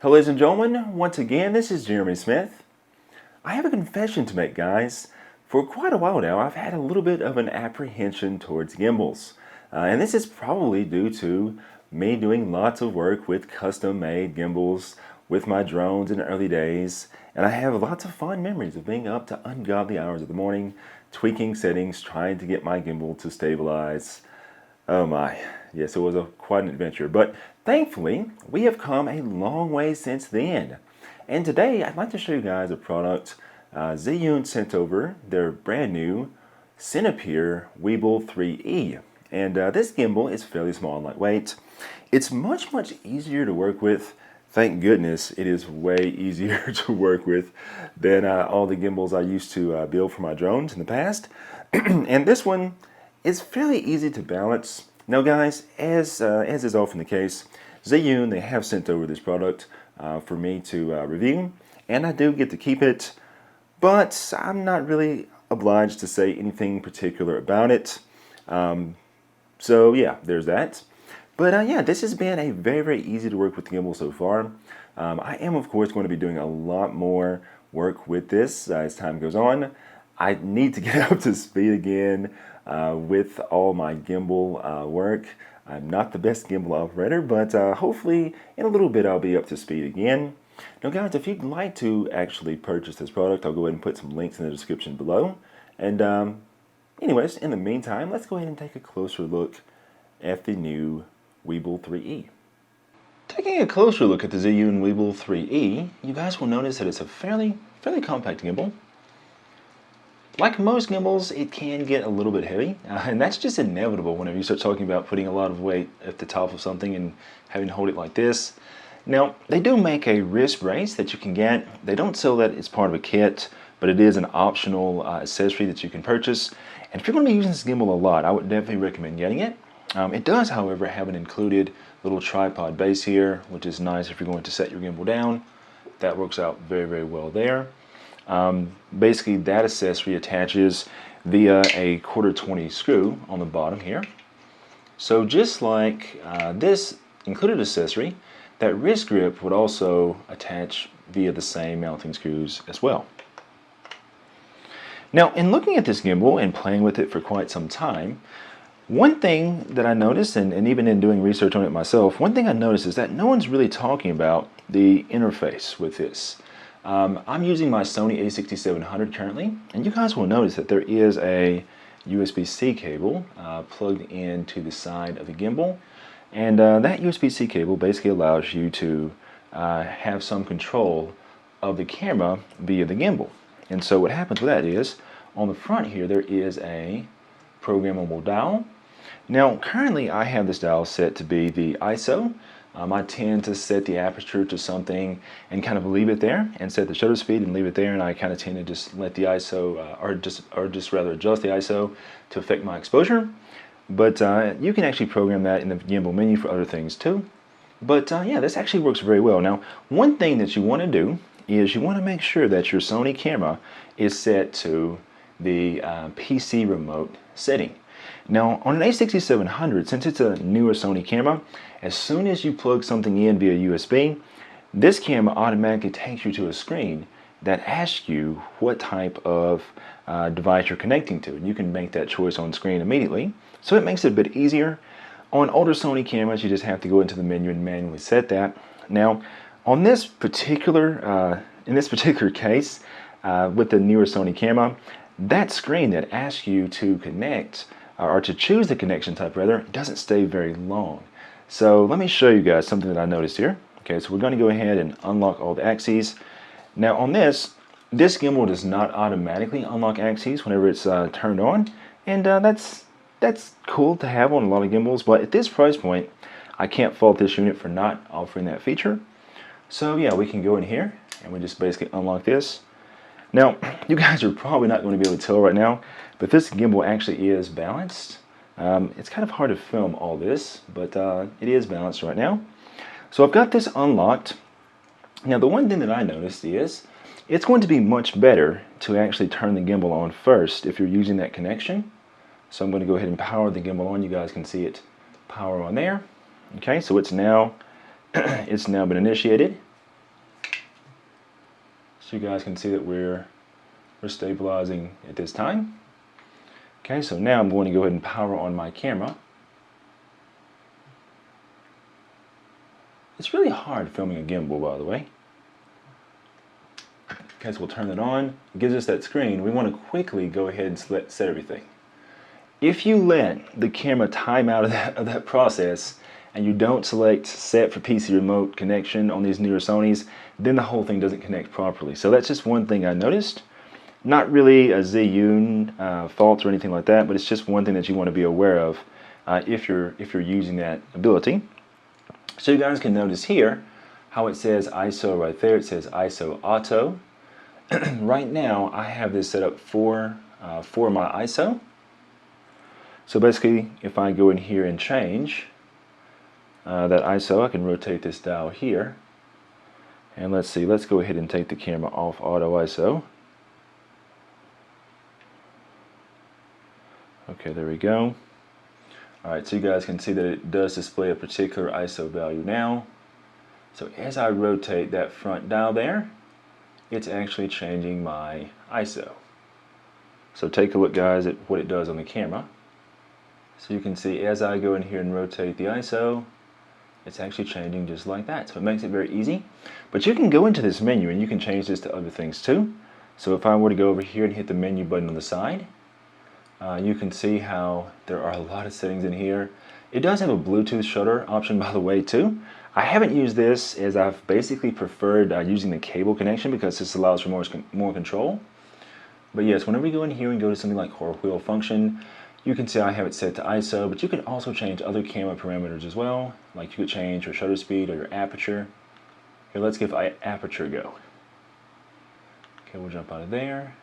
Hello, ladies and gentlemen. Once again, this is Jeremy Smith. I have a confession to make, guys. For quite a while now, I've had a little bit of an apprehension towards gimbals. And this is probably due to me doing lots of work with custom-made gimbals with my drones in the early days. And I have lots of fond memories of being up to ungodly hours of the morning, tweaking settings, trying to get my gimbal to stabilize. Oh my, yes, it was quite an adventure. But thankfully, we have come a long way since then. And today, I'd like to show you guys a product Zhiyun sent over, their brand new Cinepeer Weebil 3E. And this gimbal is fairly small and lightweight. It's much, much easier to work with. Thank goodness it is way easier to work with than all the gimbals I used to build for my drones in the past. And this one is fairly easy to balance. Now guys, as is often the case, Zhiyun, they have sent over this product for me to review, and I do get to keep it, but I'm not really obliged to say anything particular about it. So yeah, there's that. But yeah, this has been a very, very easy to work with gimbal so far. I am, of course, going to be doing a lot more work with this as time goes on. I need to get up to speed again with all my gimbal work. I'm not the best gimbal operator, but hopefully in a little bit I'll be up to speed again. Now guys, if you'd like to actually purchase this product, I'll go ahead and put some links in the description below. And anyways, in the meantime, let's go ahead and take a closer look at the new Weebil 3E. Taking a closer look at the Zhiyun Weebil 3E, you guys will notice that it's a fairly compact gimbal. Like most gimbals, it can get a little bit heavy, and that's just inevitable whenever you start talking about putting a lot of weight at the top of something and having to hold it like this. Now, they do make a wrist brace that you can get. They don't sell that as part of a kit, but it is an optional accessory that you can purchase. And if you're going to be using this gimbal a lot, I would definitely recommend getting it. It does, however, have an included little tripod base here, which is nice if you're going to set your gimbal down. That works out very, very well there. Basically, that accessory attaches via a 1/4-20 screw on the bottom here. So just like this included accessory, that wrist grip would also attach via the same mounting screws as well. Now, in looking at this gimbal and playing with it for quite some time, one thing that I noticed, and even in doing research on it myself, one thing I noticed is that no one's really talking about the interface with this. I'm using my Sony a6700 currently, and you guys will notice that there is a USB-C cable plugged into the side of the gimbal, and that USB-C cable basically allows you to have some control of the camera via the gimbal. And so what happens with that is, on the front here, there is a programmable dial. Now, currently I have this dial set to be the ISO. I tend to set the aperture to something and kind of leave it there, and set the shutter speed and leave it there, and I kind of tend to just let the ISO, or just rather adjust the ISO to affect my exposure. But you can actually program that in the gimbal menu for other things too. But yeah, this actually works very well. Now, one thing that you want to do is you want to make sure that your Sony camera is set to the PC remote setting. Now, on an a6700, since it's a newer Sony camera, as soon as you plug something in via USB, this camera automatically takes you to a screen that asks you what type of device you're connecting to. And you can make that choice on screen immediately. So it makes it a bit easier. On older Sony cameras, you just have to go into the menu and manually set that. Now, on this particular, in this particular case, with the newer Sony camera, that screen that asks you to connect, or to choose the connection type rather, doesn't stay very long. So let me show you guys something that I noticed here. Okay, so we're going to go ahead and unlock all the axes. Now on this gimbal does not automatically unlock axes whenever it's turned on, and that's cool to have on a lot of gimbals, but at this price point, I can't fault this unit for not offering that feature. So yeah, we can go in here and we just basically unlock this. Now, you guys are probably not going to be able to tell right now, but this gimbal actually is balanced. It's kind of hard to film all this, but it is balanced right now. So I've got this unlocked. Now, the one thing that I noticed is it's going to be much better to actually turn the gimbal on first if you're using that connection. So I'm going to go ahead and power the gimbal on. You guys can see it power on there. Okay, so it's now been initiated. So you guys can see that we're stabilizing at this time. Okay, so now I'm going to go ahead and power on my camera. It's really hard filming a gimbal, by the way. Okay, so we'll turn it on. It gives us that screen. We want to quickly go ahead and set everything. If you let the camera time out of that process and you don't select set for PC remote connection on these newer Sonys, then the whole thing doesn't connect properly. So that's just one thing I noticed. Not really a Zhiyun fault or anything like that, but it's just one thing that you want to be aware of if you're using that ability. So you guys can notice here how it says ISO right there. It says ISO auto. Right now I have this set up for my ISO. So basically, if I go in here and change that ISO, I can rotate this dial here. And let's see, let's go ahead and take the camera off auto ISO. Okay, there we go. Alright, so you guys can see that it does display a particular ISO value now. So as I rotate that front dial there, it's actually changing my ISO. So take a look, guys, at what it does on the camera. So you can see as I go in here and rotate the ISO, it's actually changing just like that. So it makes it very easy. But you can go into this menu and you can change this to other things too. So if I were to go over here and hit the menu button on the side, you can see how there are a lot of settings in here. It does have a Bluetooth shutter option, by the way, too. I haven't used this, as I've basically preferred using the cable connection because this allows for more control. But yes, whenever you go in here and go to something like wheel function, you can see I have it set to ISO, but you can also change other camera parameters as well. Like you could change your shutter speed or your aperture. Here, let's give aperture a go. Okay, we'll jump out of there.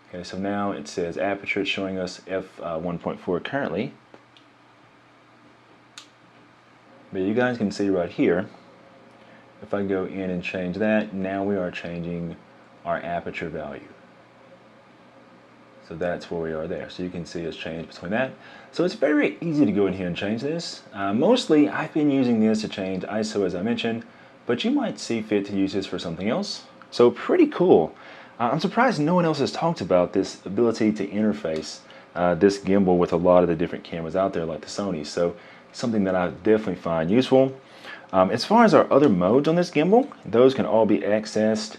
Okay, so now it says aperture. It's showing us f1.4 currently. But you guys can see right here, if I go in and change that, now we are changing our aperture value. So that's where we are there. So you can see it's changed between that. So it's very easy to go in here and change this. Mostly I've been using this to change ISO, as I mentioned, but you might see fit to use this for something else. So pretty cool. I'm surprised no one else has talked about this ability to interface this gimbal with a lot of the different cameras out there like the Sony. So something that I definitely find useful. As far as our other modes on this gimbal, those can all be accessed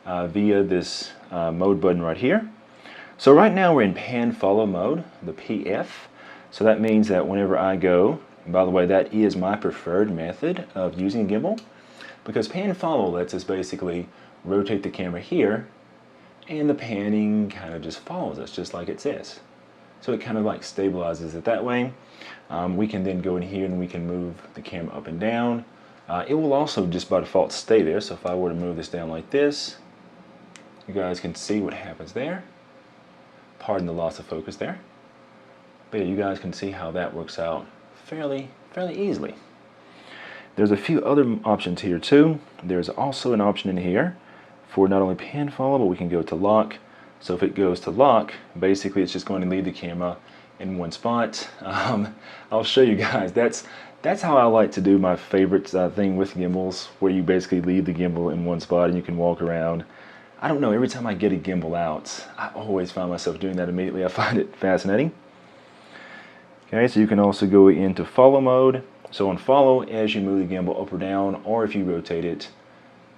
via this mode button right here. So right now we're in pan follow mode, the PF. So that means that whenever I go, and by the way, that is my preferred method of using a gimbal, because pan follow lets us basically rotate the camera here and the panning kind of just follows us, just like it says. So it kind of like stabilizes it that way. We can then go in here and we can move the camera up and down. It will also just by default stay there. So if I were to move this down like this, you guys can see what happens there. Pardon the loss of focus there. But yeah, you guys can see how that works out fairly easily. There's a few other options here too. There's also an option in here for not only pan follow, but we can go to lock. So if it goes to lock, basically it's just going to leave the camera in one spot. I'll show you guys. That's how I like to do my favorite thing with gimbals, where you basically leave the gimbal in one spot and you can walk around. I don't know, every time I get a gimbal out, I always find myself doing that immediately. I find it fascinating. Okay, so you can also go into follow mode. So on follow, as you move the gimbal up or down, or if you rotate it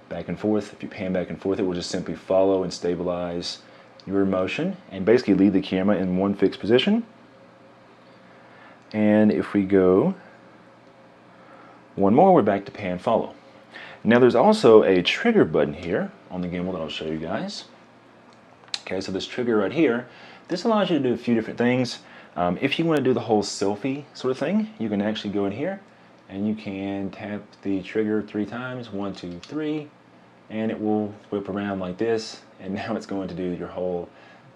back and forth, if you pan back and forth, it will just simply follow and stabilize your motion and basically leave the camera in one fixed position. And if we go one more, we're back to pan follow. Now there's also a trigger button here on the gimbal that I'll show you guys. Okay, so this trigger right here, this allows you to do a few different things. If you want to do the whole selfie sort of thing, you can actually go in here and you can tap the trigger 3 times, 1, 2, 3, and it will whip around like this, and now it's going to do your whole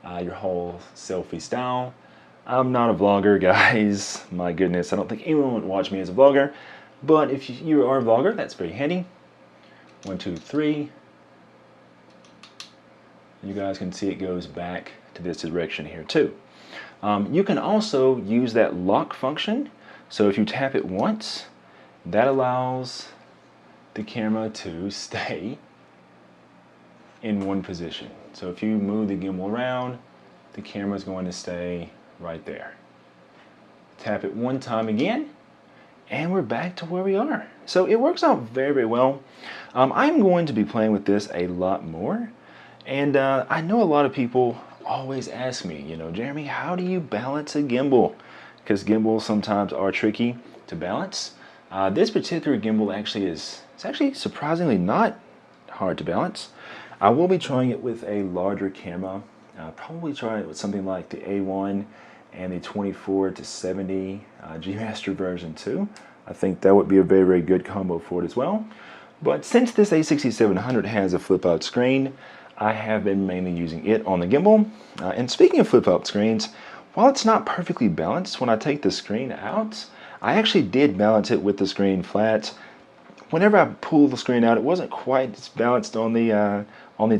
selfie style. I'm not a vlogger, guys. My goodness, I don't think anyone would watch me as a vlogger, but if you are a vlogger, that's very handy. 1, 2, 3. You guys can see it goes back to this direction here too. You can also use that lock function. So if you tap it once, that allows the camera to stay in one position. So if you move the gimbal around, the camera is going to stay right there. Tap it one time again, and we're back to where we are. So it works out very, very well. I'm going to be playing with this a lot more. And I know a lot of people always ask me, you know, Jeremy, how do you balance a gimbal? Because gimbals sometimes are tricky to balance. This particular gimbal actually it's actually surprisingly not hard to balance. I will be trying it with a larger camera. Probably try it with something like the A1 and the 24-70 G Master version 2. I think that would be a very, very good combo for it as well. But since this A6700 has a flip out screen, I have been mainly using it on the gimbal. And speaking of flip out screens, while it's not perfectly balanced, when I take the screen out, I actually did balance it with the screen flat. Whenever I pull the screen out, it wasn't quite as balanced on the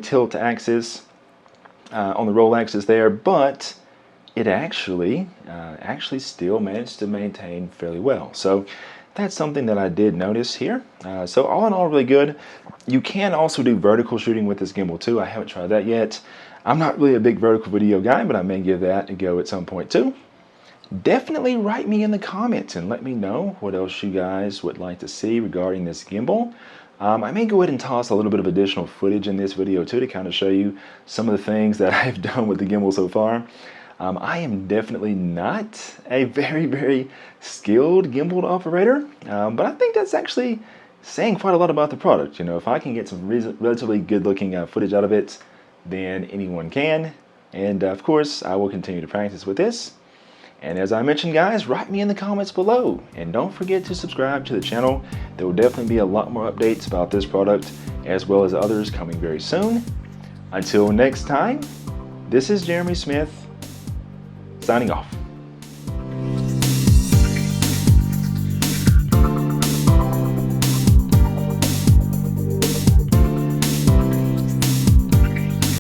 tilt axis, on the roll axis there, but it actually still managed to maintain fairly well. So that's something that I did notice here. So all in all, really good. You can also do vertical shooting with this gimbal too. I haven't tried that yet. I'm not really a big vertical video guy, but I may give that a go at some point too. Definitely write me in the comments and let me know what else you guys would like to see regarding this gimbal. I may go ahead and toss a little bit of additional footage in this video too to kind of show you some of the things that I've done with the gimbal so far. I am definitely not a very, very skilled gimbal operator, but I think that's actually saying quite a lot about the product. You know, if I can get some relatively good looking footage out of it, then anyone can. And of course, I will continue to practice with this. And as I mentioned, guys, write me in the comments below. And don't forget to subscribe to the channel. There will definitely be a lot more updates about this product, as well as others coming very soon. Until next time, this is Jeremy Smith, signing off.